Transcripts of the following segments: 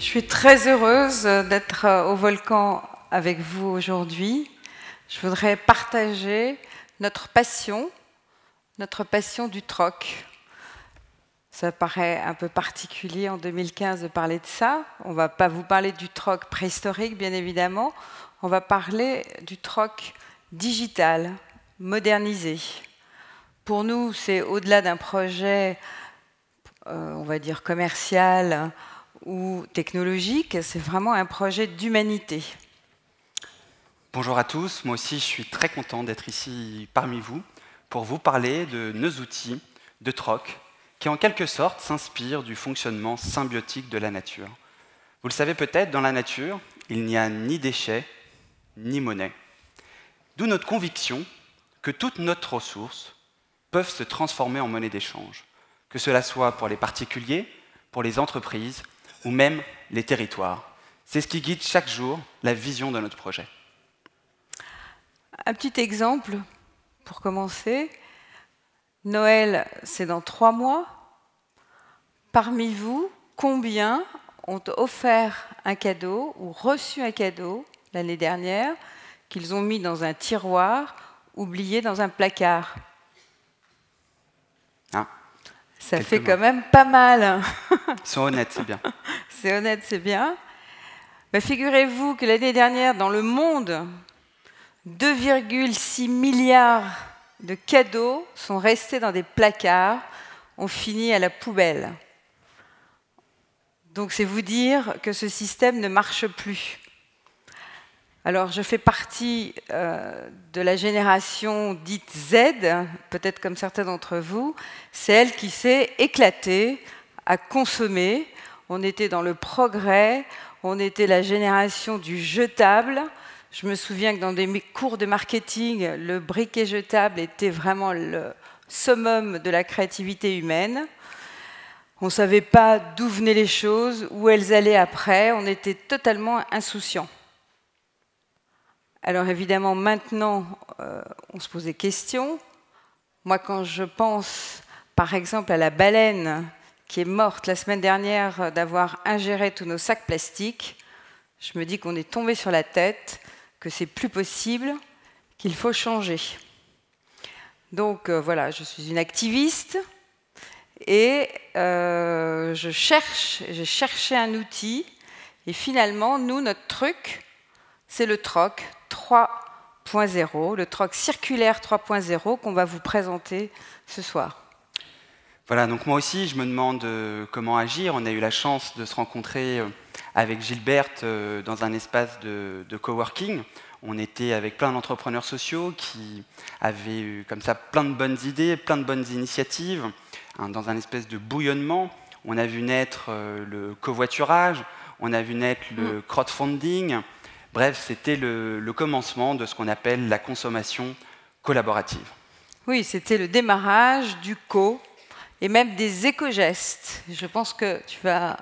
suis très heureuse d'être au Volcan avec vous aujourd'hui. Je voudrais partager notre passion du troc. Ça paraît un peu particulier en 2015 de parler de ça. On ne va pas vous parler du troc préhistorique, bien évidemment. On va parler du troc digital, modernisé. Pour nous, c'est au-delà d'un projet, on va dire, commercial ou technologique, c'est vraiment un projet d'humanité. Bonjour à tous, moi aussi je suis très content d'être ici parmi vous pour vous parler de nos outils de troc qui en quelque sorte s'inspirent du fonctionnement symbiotique de la nature. Vous le savez peut-être, dans la nature, il n'y a ni déchets, ni monnaie. D'où notre conviction que toutes nos ressources peuvent se transformer en monnaie d'échange, que cela soit pour les particuliers, pour les entreprises ou même les territoires. C'est ce qui guide chaque jour la vision de notre projet. Un petit exemple pour commencer. Noël, c'est dans 3 mois. Parmi vous, combien ont offert un cadeau ou reçu un cadeau l'année dernière qu'ils ont mis dans un tiroir, oublié dans un placard? Ça fait quand même pas mal. Ils sont honnêtes, c'est bien. C'est honnête, c'est bien. Mais figurez-vous que l'année dernière, dans le monde, 2,6 milliards de cadeaux sont restés dans des placards, ont fini à la poubelle. Donc c'est vous dire que ce système ne marche plus. Alors je fais partie de la génération dite Z, peut-être comme certains d'entre vous, c'est elle qui s'est éclatée à consommer. On était dans le progrès, on était la génération du jetable. Je me souviens que dans des cours de marketing, le briquet jetable était vraiment le summum de la créativité humaine. On ne savait pas d'où venaient les choses, où elles allaient après, on était totalement insouciants. Alors évidemment, maintenant, on se pose des questions. Moi, quand je pense, par exemple, à la baleine qui est morte la semaine dernière d'avoir ingéré tous nos sacs plastiques, je me dis qu'on est tombé sur la tête, que c'est plus possible, qu'il faut changer. Donc voilà, je suis une activiste et j'ai cherché un outil et finalement, nous, notre truc, c'est le troc 3.0, le troc circulaire 3.0 qu'on va vous présenter ce soir. Voilà, donc moi aussi, je me demande comment agir. On a eu la chance de se rencontrer avec Gilberte dans un espace de coworking. On était avec plein d'entrepreneurs sociaux qui avaient eu comme ça plein de bonnes idées, plein de bonnes initiatives. Dans un espèce de bouillonnement, on a vu naître le covoiturage, on a vu naître le crowdfunding. Bref, c'était le commencement de ce qu'on appelle la consommation collaborative. Oui, c'était le démarrage du et même des éco-gestes. Je pense que tu vas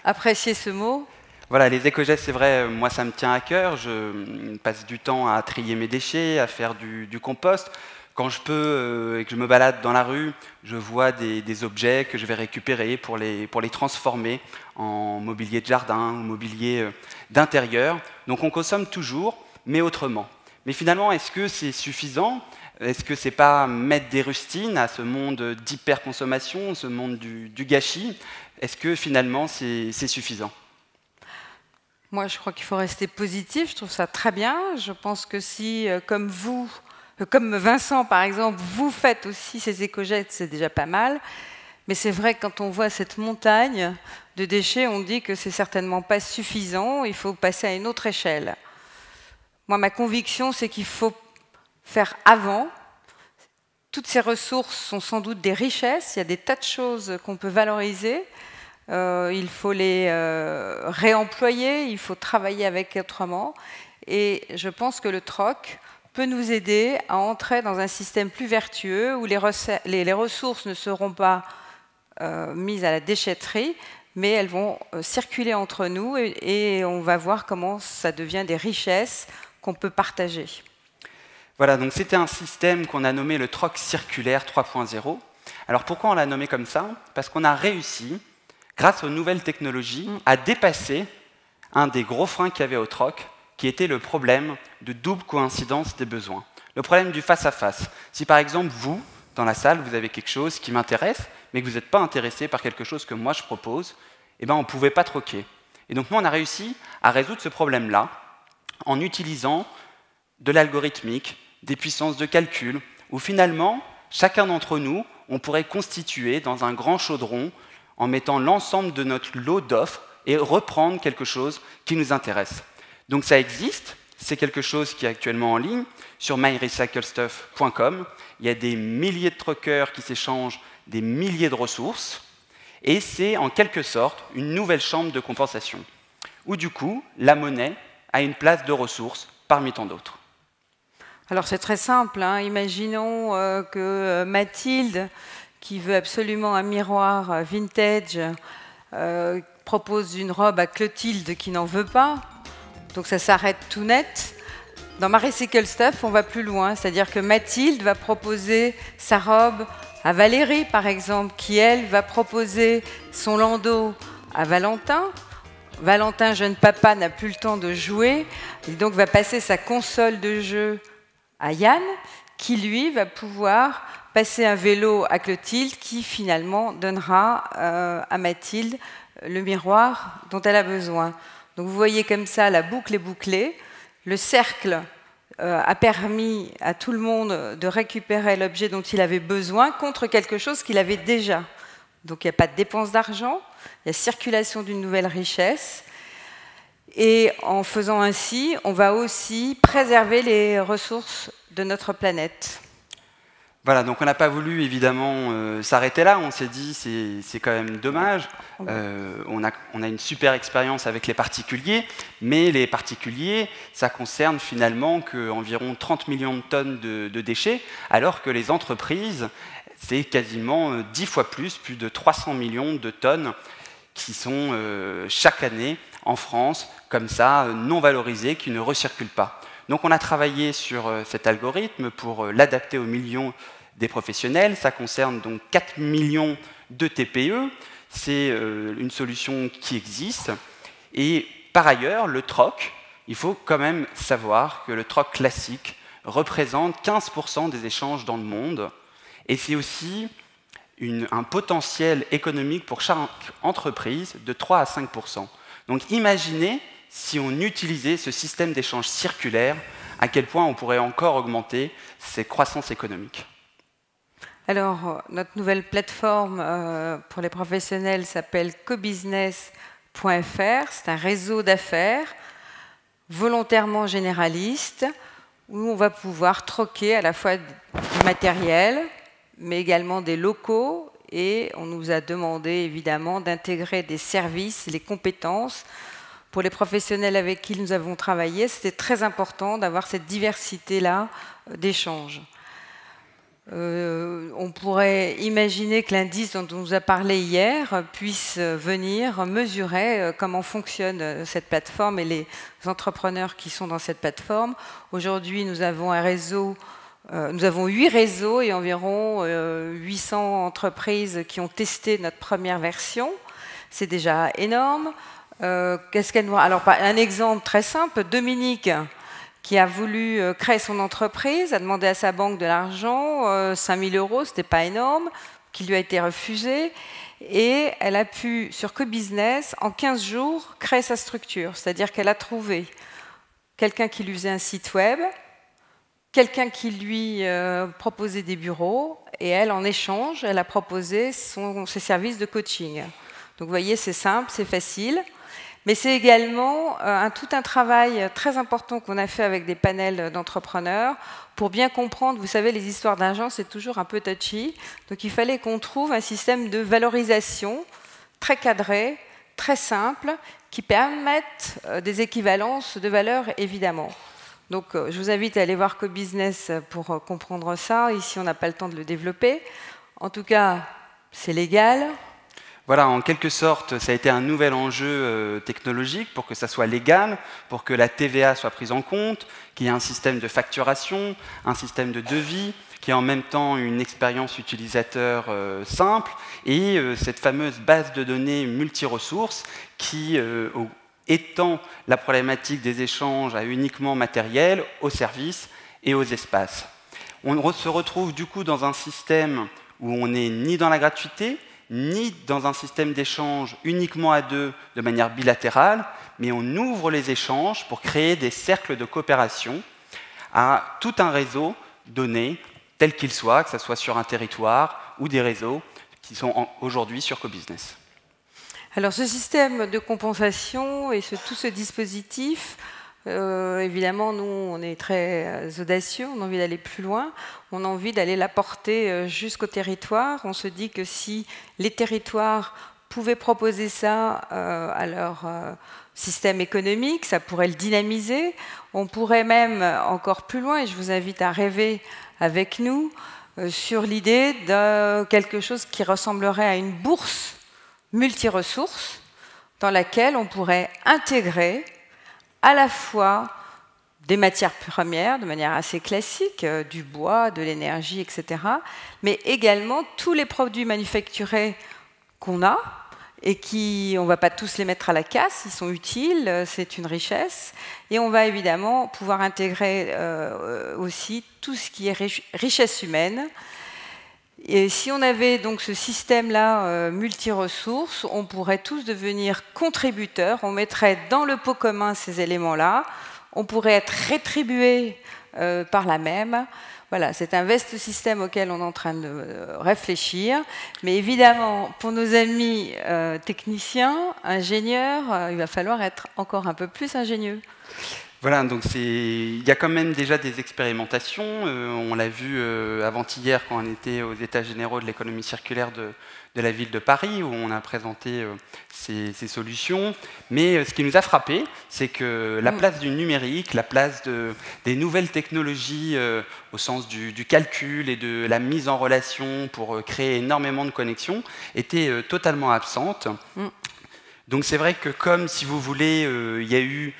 apprécier ce mot. Voilà, les éco-gestes, c'est vrai, moi ça me tient à cœur. Je passe du temps à trier mes déchets, à faire du compost. Quand je peux et que je me balade dans la rue, je vois des objets que je vais récupérer pour les transformer en mobilier de jardin ou mobilier d'intérieur. Donc on consomme toujours, mais autrement. Mais finalement, est-ce que c'est suffisant ? Est-ce que ce n'est pas mettre des rustines à ce monde d'hyperconsommation, ce monde du gâchis? Est-ce que finalement c'est suffisant? Moi, je crois qu'il faut rester positif, je trouve ça très bien. Je pense que si, comme vous, comme Vincent par exemple, vous faites aussi ces éco-gestes, c'est déjà pas mal. Mais c'est vrai que quand on voit cette montagne de déchets, on dit que c'est certainement pas suffisant, il faut passer à une autre échelle. Moi, ma conviction, c'est qu'il faut faire avant. Toutes ces ressources sont sans doute des richesses, il y a des tas de choses qu'on peut valoriser. Il faut les réemployer, il faut travailler avec autrement. Et je pense que le troc peut nous aider à entrer dans un système plus vertueux où les ressources ne seront pas mises à la déchetterie, mais elles vont circuler entre nous et on va voir comment ça devient des richesses qu'on peut partager. Voilà, donc c'était un système qu'on a nommé le troc circulaire 3.0. Alors pourquoi on l'a nommé comme ça? Parce qu'on a réussi grâce aux nouvelles technologies, a dépassé un des gros freins qu'il y avait au troc, qui était le problème de double coïncidence des besoins. Le problème du face-à-face. Si par exemple, vous, dans la salle, vous avez quelque chose qui m'intéresse, mais que vous n'êtes pas intéressé par quelque chose que moi je propose, eh ben, on ne pouvait pas troquer. Et donc nous, on a réussi à résoudre ce problème-là en utilisant de l'algorithmique, des puissances de calcul, où finalement, chacun d'entre nous, on pourrait constituer dans un grand chaudron en mettant l'ensemble de notre lot d'offres et reprendre quelque chose qui nous intéresse. Donc ça existe, c'est quelque chose qui est actuellement en ligne sur myrecyclestuff.com. Il y a des milliers de truckers qui s'échangent des milliers de ressources, et c'est en quelque sorte une nouvelle chambre de compensation, où du coup, la monnaie a une place de ressources parmi tant d'autres. Alors c'est très simple, hein. Imaginons que Mathilde, qui veut absolument un miroir vintage, propose une robe à Clotilde qui n'en veut pas, donc ça s'arrête tout net. Dans MyRecycle Stuff, on va plus loin, c'est-à-dire que Mathilde va proposer sa robe à Valérie, par exemple, qui, elle, va proposer son landau à Valentin. Valentin, jeune papa, n'a plus le temps de jouer, et donc va passer sa console de jeu à Yann, qui, lui, va pouvoir passer un vélo à Clotilde, qui, finalement, donnera à Mathilde le miroir dont elle a besoin. Donc, vous voyez comme ça, la boucle est bouclée. Le cercle a permis à tout le monde de récupérer l'objet dont il avait besoin contre quelque chose qu'il avait déjà. Donc il n'y a pas de dépense d'argent, il y a circulation d'une nouvelle richesse. Et en faisant ainsi, on va aussi préserver les ressources de notre planète. Voilà, donc on n'a pas voulu évidemment s'arrêter là, on s'est dit c'est quand même dommage, on a une super expérience avec les particuliers, mais les particuliers, ça concerne finalement qu'environ 30 millions de tonnes de déchets, alors que les entreprises, c'est quasiment 10 fois plus de 300 millions de tonnes qui sont chaque année en France, comme ça, non valorisées, qui ne recirculent pas. Donc on a travaillé sur cet algorithme pour l'adapter aux millions des professionnels. Ça concerne donc 4 millions de TPE. C'est une solution qui existe. Et par ailleurs, le troc, il faut quand même savoir que le troc classique représente 15% des échanges dans le monde. Et c'est aussi un potentiel économique pour chaque entreprise de 3 à 5%. Donc imaginez si on utilisait ce système d'échange circulaire, à quel point on pourrait encore augmenter cette croissance économique. Alors, notre nouvelle plateforme pour les professionnels s'appelle cobusiness.fr. C'est un réseau d'affaires volontairement généraliste où on va pouvoir troquer à la fois du matériel, mais également des locaux. Et on nous a demandé évidemment d'intégrer des services, les compétences. Pour les professionnels avec qui nous avons travaillé, c'était très important d'avoir cette diversité-là d'échanges. On pourrait imaginer que l'indice dont on nous a parlé hier puisse venir mesurer comment fonctionne cette plateforme et les entrepreneurs qui sont dans cette plateforme. Aujourd'hui, nous avons un réseau, nous avons 8 réseaux et environ 800 entreprises qui ont testé notre première version. C'est déjà énorme. Qu'est-ce qu'elle nous... Alors, un exemple très simple, Dominique, qui a voulu créer son entreprise, a demandé à sa banque de l'argent, 5 000 €, ce n'était pas énorme, qui lui a été refusé, et elle a pu, sur CoBusiness, en 15 jours, créer sa structure. C'est-à-dire qu'elle a trouvé quelqu'un qui lui faisait un site web, quelqu'un qui lui proposait des bureaux, et elle, en échange, elle a proposé ses services de coaching. Donc vous voyez, c'est simple, c'est facile. Mais c'est également tout un travail très important qu'on a fait avec des panels d'entrepreneurs pour bien comprendre, vous savez, les histoires d'argent, c'est toujours un peu touchy. Donc il fallait qu'on trouve un système de valorisation très cadré, très simple, qui permette des équivalences de valeur, évidemment. Donc je vous invite à aller voir CoBusiness pour comprendre ça. Ici, on n'a pas le temps de le développer. En tout cas, c'est légal. Voilà, en quelque sorte, ça a été un nouvel enjeu technologique pour que ça soit légal, pour que la TVA soit prise en compte, qu'il y ait un système de facturation, un système de devis, qui est en même temps une expérience utilisateur simple, et cette fameuse base de données multiressources qui étend la problématique des échanges à uniquement matériel, aux services et aux espaces. On se retrouve du coup dans un système où on n'est ni dans la gratuité, ni dans un système d'échange uniquement à deux de manière bilatérale, mais on ouvre les échanges pour créer des cercles de coopération à tout un réseau donné, tel qu'il soit, que ce soit sur un territoire ou des réseaux qui sont aujourd'hui sur CoBusiness. Alors ce système de compensation et tout ce dispositif, évidemment, nous, on est très audacieux, on a envie d'aller plus loin, on a envie d'aller la porter jusqu'au territoire. On se dit que si les territoires pouvaient proposer ça à leur système économique, ça pourrait le dynamiser. On pourrait même encore plus loin, et je vous invite à rêver avec nous, sur l'idée de quelque chose qui ressemblerait à une bourse multiressources dans laquelle on pourrait intégrer à la fois des matières premières de manière assez classique, du bois, de l'énergie, etc., mais également tous les produits manufacturés qu'on a et on ne va pas tous les mettre à la casse, ils sont utiles, c'est une richesse, et on va évidemment pouvoir intégrer aussi tout ce qui est richesse humaine. Et si on avait donc ce système-là multiressources, on pourrait tous devenir contributeurs, on mettrait dans le pot commun ces éléments-là, on pourrait être rétribué par la même. Voilà, c'est un vaste système auquel on est en train de réfléchir. Mais évidemment, pour nos amis techniciens, ingénieurs, il va falloir être encore un peu plus ingénieux. Voilà, donc il y a quand même déjà des expérimentations. On l'a vu avant-hier quand on était aux États généraux de l'économie circulaire de la ville de Paris, où on a présenté ces solutions. Mais ce qui nous a frappé, c'est que la place du numérique, la place des nouvelles technologies au sens du calcul et de la mise en relation pour créer énormément de connexions, était totalement absente. Donc c'est vrai que comme, si vous voulez, il y a eu...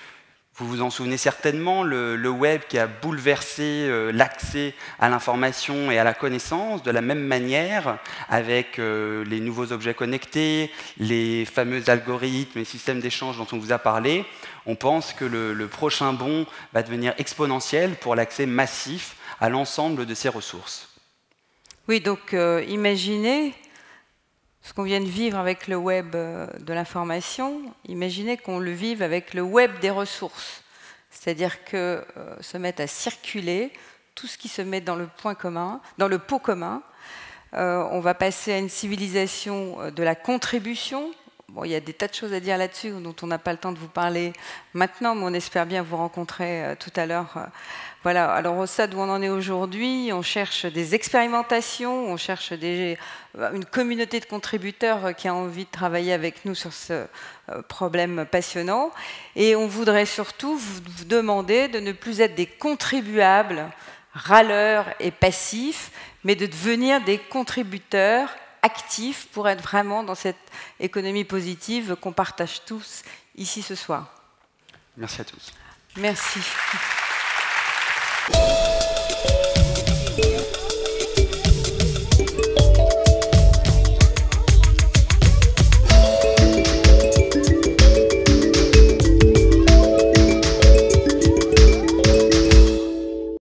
Vous vous en souvenez certainement, le web qui a bouleversé l'accès à l'information et à la connaissance, de la même manière, avec les nouveaux objets connectés, les fameux algorithmes et systèmes d'échange dont on vous a parlé. On pense que le prochain bond va devenir exponentiel pour l'accès massif à l'ensemble de ces ressources. Oui, donc imaginez ce qu'on vient de vivre avec le web de l'information, imaginez qu'on le vive avec le web des ressources. C'est-à-dire que se mettent à circuler tout ce qui se met dans le point commun, dans le pot commun. On va passer à une civilisation de la contribution. Bon, il y a des tas de choses à dire là-dessus dont on n'a pas le temps de vous parler maintenant, mais on espère bien vous rencontrer tout à l'heure. Voilà. Alors au stade où on en est aujourd'hui, on cherche des expérimentations, on cherche une communauté de contributeurs qui a envie de travailler avec nous sur ce problème passionnant. Et on voudrait surtout vous demander de ne plus être des contribuables, râleurs et passifs, mais de devenir des contributeurs actifs pour être vraiment dans cette économie positive qu'on partage tous ici ce soir. Merci à tous. Merci.